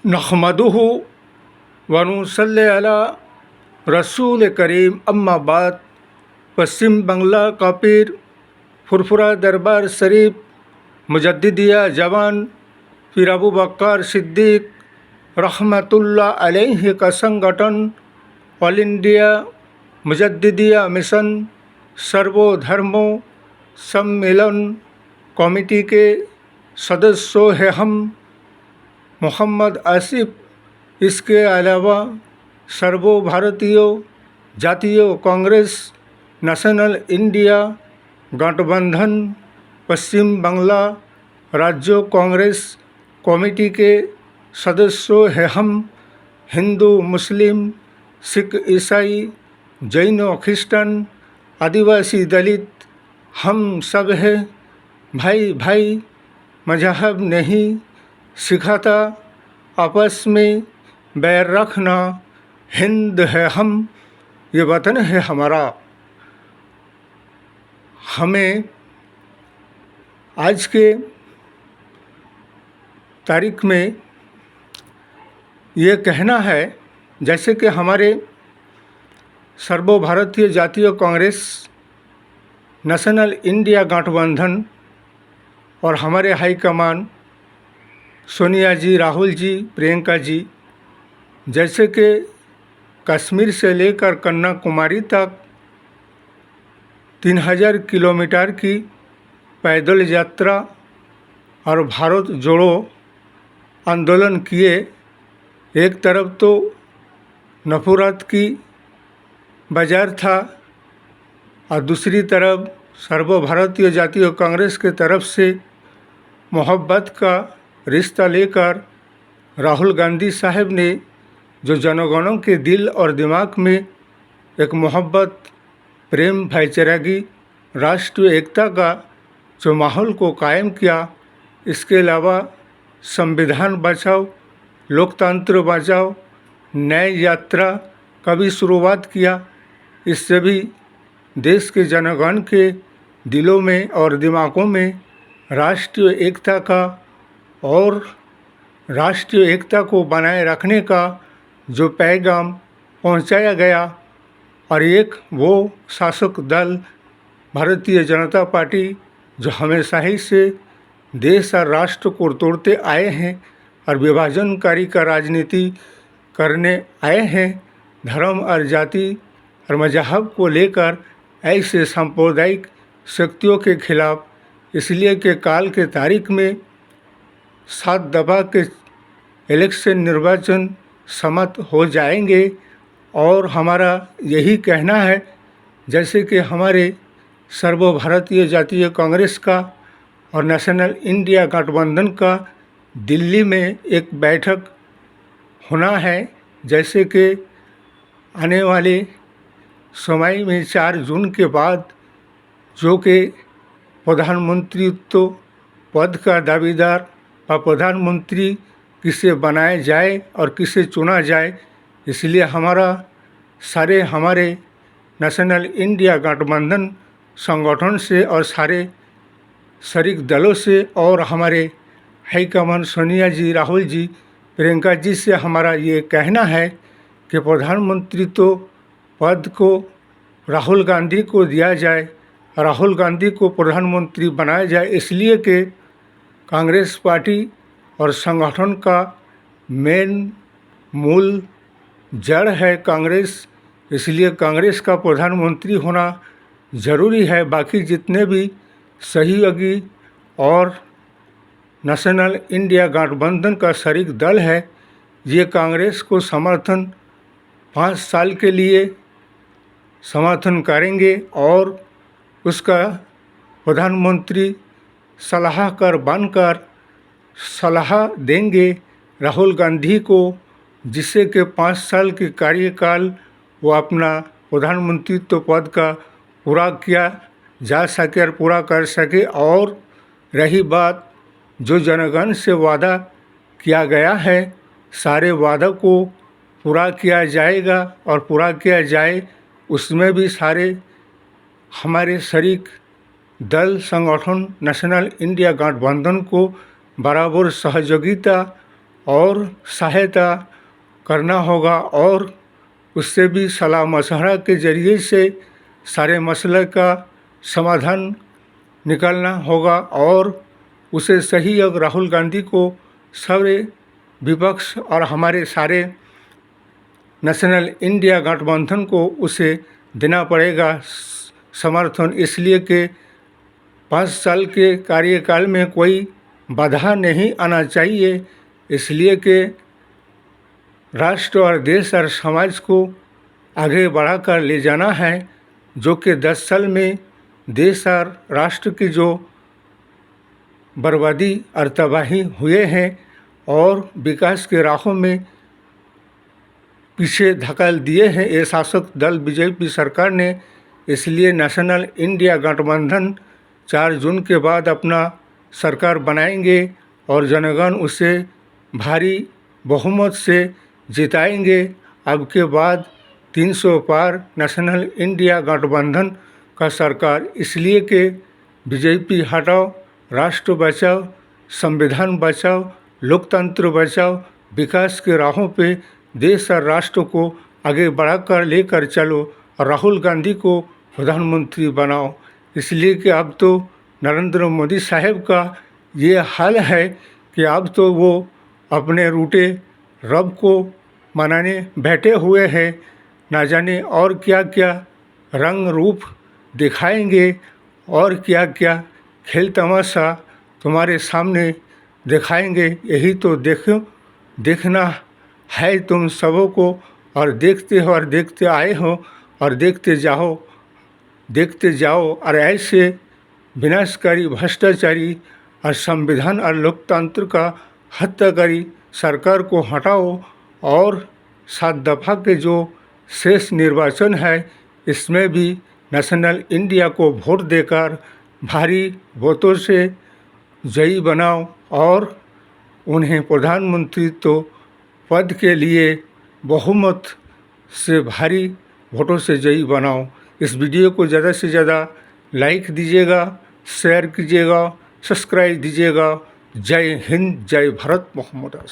नहमदुहु व नुसल्ली अला रसूल करीम अम्मा बाद। पश्चिम बांग्ला का पीर फुरफुरा दरबार शरीफ मुजद्दिदिया जवान पीर अबू बकर सिद्दीक रहमतुल्लाह अलैहि का संगठन ऑल इंडिया मुजद्दिदिया मिशन सर्वधर्मों सम्मेलन कमेटी के सदस्यों हैं हम। मोहम्मद आसिफ, इसके अलावा सर्वभारतीय जातीय कांग्रेस, नेशनल इंडिया गठबंधन, पश्चिम बांग्ला राज्य कांग्रेस कमेटी के सदस्यों हैं हम। हिंदू, मुस्लिम, सिख, ईसाई, जैन, ख्रिस्टन, आदिवासी, दलित, हम सब हैं भाई भाई। मजहब नहीं सिखाता आपस में बैर रखना। हिंद है हम, ये वतन है हमारा। हमें आज के तारीख में ये कहना है, जैसे कि हमारे सर्वभारतीय जातीय कांग्रेस, नेशनल इंडिया गठबंधन और हमारे हाईकमान सोनिया जी, राहुल जी, प्रियंका जी, जैसे कि कश्मीर से लेकर कन्याकुमारी तक 3000 किलोमीटर की पैदल यात्रा और भारत जोड़ो आंदोलन किए। एक तरफ तो नफरत की बाजार था और दूसरी तरफ सर्वभारतीय जातीय कांग्रेस के तरफ से मोहब्बत का रिश्ता लेकर राहुल गांधी साहब ने जो जनगणों के दिल और दिमाग में एक मोहब्बत, प्रेम, भाईचारागी, राष्ट्रीय एकता का जो माहौल को कायम किया। इसके अलावा संविधान बचाओ, लोकतंत्र बचाओ, न्याय यात्रा का भी शुरुआत किया। इससे भी देश के जनगण के दिलों में और दिमागों में राष्ट्रीय एकता का और राष्ट्रीय एकता को बनाए रखने का जो पैगाम पहुंचाया गया। और एक वो शासक दल भारतीय जनता पार्टी जो हमेशा ही से देश और राष्ट्र को तोड़ते आए हैं और विभाजनकारी का राजनीति करने आए हैं, धर्म और जाति और मजहब को लेकर ऐसे सांप्रदायिक शक्तियों के खिलाफ। इसलिए कि काल के तारीख में 7 दफा के इलेक्शन निर्वाचन समाप्त हो जाएंगे और हमारा यही कहना है, जैसे कि हमारे सर्वभारतीय जातीय कांग्रेस का और नेशनल इंडिया गठबंधन का दिल्ली में एक बैठक होना है। जैसे कि आने वाले समय में 4 जून के बाद जो कि प्रधानमंत्रित्व पद का दावेदार और प्रधानमंत्री किसे बनाया जाए और किसे चुना जाए, इसलिए हमारे नेशनल इंडिया गठबंधन संगठन से और सारे शरीक दलों से और हमारे हाईकमान सोनिया जी, राहुल जी, प्रियंका जी से हमारा ये कहना है कि प्रधानमंत्रित्व पद को राहुल गांधी को दिया जाए, राहुल गांधी को प्रधानमंत्री बनाया जाए। इसलिए कि कांग्रेस पार्टी और संगठन का मूल जड़ है कांग्रेस, इसलिए कांग्रेस का प्रधानमंत्री होना ज़रूरी है। बाकी जितने भी सहयोगी और नेशनल इंडिया गठबंधन का शरीक दल है, ये कांग्रेस को 5 साल के लिए समर्थन करेंगे और उसका प्रधानमंत्री सलाहकार बनकर सलाह देंगे राहुल गांधी को, जिससे कि 5 साल के कार्यकाल वो अपना प्रधानमंत्रित्व पद का पूरा किया जा सके और पूरा कर सके। और रही बात जो जनगण से वादा किया गया है, सारे वादों को पूरा किया जाएगा और पूरा किया जाए। उसमें भी सारे हमारे शरीक दल संगठन नेशनल इंडिया गठबंधन को बराबर सहयोगिता और सहायता करना होगा और उससे भी सलाह मशवरा के ज़रिए से सारे मसले का समाधान निकालना होगा और उसे सही और राहुल गांधी को सारे विपक्ष और हमारे सारे नेशनल इंडिया गठबंधन को उसे देना पड़ेगा समर्थन, इसलिए कि 5 साल के कार्यकाल में कोई बाधा नहीं आना चाहिए, इसलिए कि राष्ट्र और देश और समाज को आगे बढ़ाकर ले जाना है, जो कि 10 साल में देश और राष्ट्र की जो बर्बादी और तबाही हुए हैं और विकास के राहों में पीछे धकेल दिए हैं ये शासक दल बीजेपी सरकार ने। इसलिए नेशनल इंडिया गठबंधन 4 जून के बाद अपना सरकार बनाएंगे और जनगण उसे भारी बहुमत से जिताएंगे। अब के बाद 300 पार नेशनल इंडिया गठबंधन का सरकार, इसलिए कि बीजेपी हटाओ, राष्ट्र बचाओ, संविधान बचाओ, लोकतंत्र बचाओ, विकास के राहों पे देश और राष्ट्र को आगे बढ़ाकर लेकर चलो और राहुल गांधी को प्रधानमंत्री बनाओ। इसलिए कि अब तो नरेंद्र मोदी साहब का ये हाल है कि अब तो वो अपने रूठे रब को मनाने बैठे हुए हैं, ना जाने और क्या क्या रंग रूप दिखाएंगे और क्या क्या खेल तमाशा तुम्हारे सामने दिखाएंगे। यही तो देखना है तुम सबों को, और देखते हो और देखते आए हो और देखते जाओ और ऐसे विनाशकारी भ्रष्टाचारी और संविधान और लोकतंत्र का हत्याकारी सरकार को हटाओ और 7 दफ़ा के जो शेष निर्वाचन है इसमें भी नेशनल इंडिया को वोट देकर भारी वोटों से जयी बनाओ और उन्हें प्रधानमंत्री तो पद के लिए बहुमत से भारी वोटों से जयी बनाओ। इस वीडियो को ज़्यादा से ज़्यादा लाइक दीजिएगा, शेयर कीजिएगा, सब्सक्राइब दीजिएगा। जय हिंद, जय भारत, मोहम्मद।